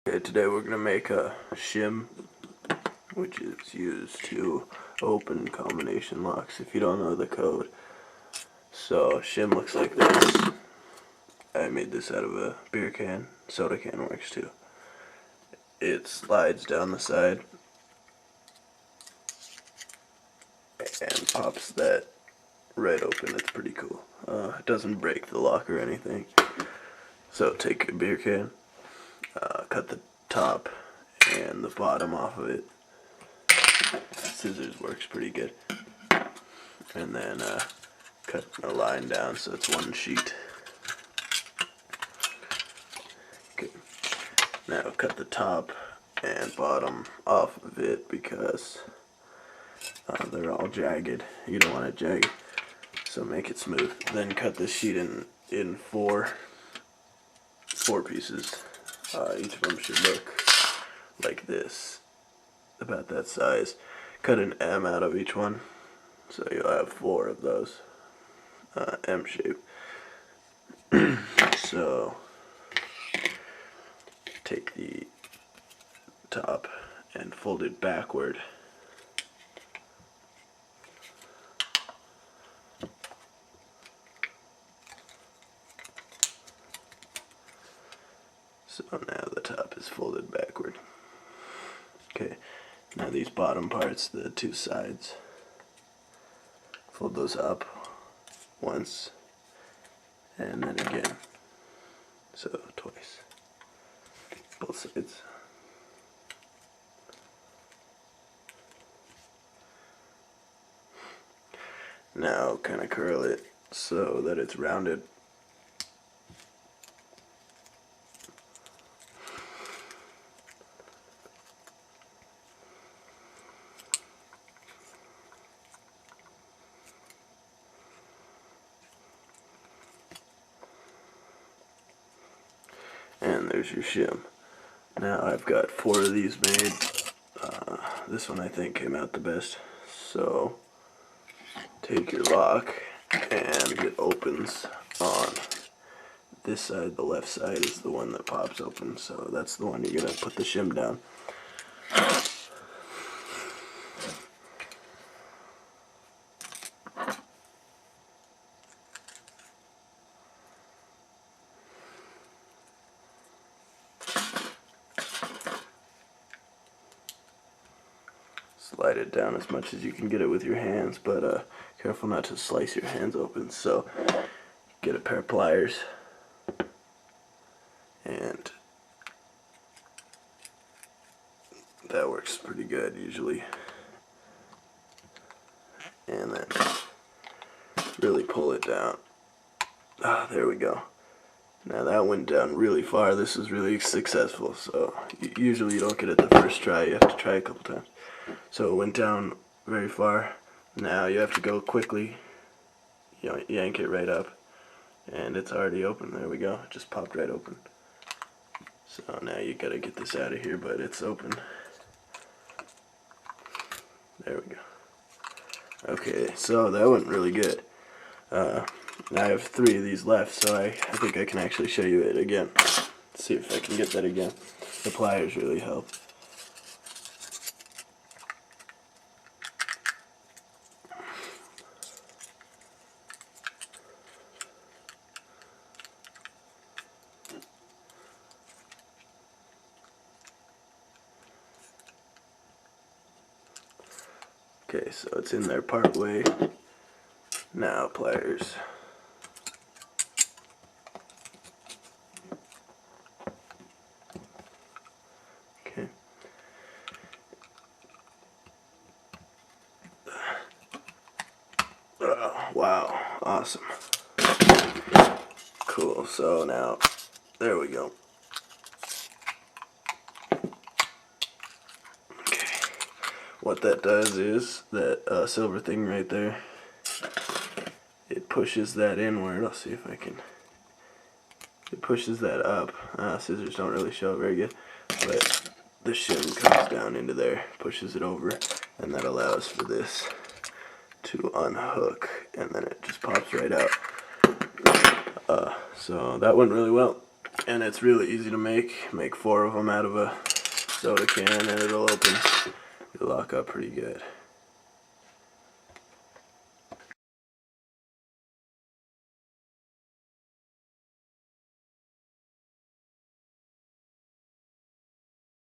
Okay, today we're going to make a shim, which is used to open combination locks if you don't know the code. So shim looks like this. I made this out of a beer can. Soda can works too. It slides down the side and pops that right open. It's pretty cool. It doesn't break the lock or anything. So take a beer can, cut the top and the bottom off of it. Scissors works pretty good. And then cut a line down so it's one sheet. Okay. Now cut the top and bottom off of it because they're all jagged. You don't want it jagged, so make it smooth. Then cut this sheet in four pieces. Each of them should look like this, about that size. Cut an M out of each one, so you'll have 4 of those, M shape. So take the top and fold it backward. So now the top is folded backward. Okay, now these bottom parts, the 2 sides, fold those up once and then again. So twice. Both sides. Now kind of curl it so that it's rounded. And there's your shim. Now I've got 4 of these made. This one I think came out the best. So take your lock and it opens on this side. The left side is the one that pops open, so that's the one you're going to put the shim down. Slide it down as much as you can get it with your hands, but careful not to slice your hands open. So get a pair of pliers and that works pretty good usually. And then really pull it down. There we go. Now that went down really far. This was really successful. So usually you don't get it the first try. You have to try a couple times. So it went down very far. Now you have to go quickly. You know, yank it right up, and it's already open. There we go. It just popped right open. So now you gotta get this out of here, but it's open. There we go. Okay, so that went really good. Now I have 3 of these left, so I think I can actually show you it again. Let's see if I can get that again. The pliers really help. Okay, so it's in there part way. Now pliers. Okay. Oh, wow, awesome. Cool, so now, there we go. What that does is, that silver thing right there, it pushes that inward. I'll see if I can. It pushes that up. Scissors don't really show it very good, but the shim comes down into there, pushes it over, and that allows for this to unhook, and then it just pops right out. So that went really well. and it's really easy to make. Make 4 of them out of a soda can, and it'll lock up pretty good.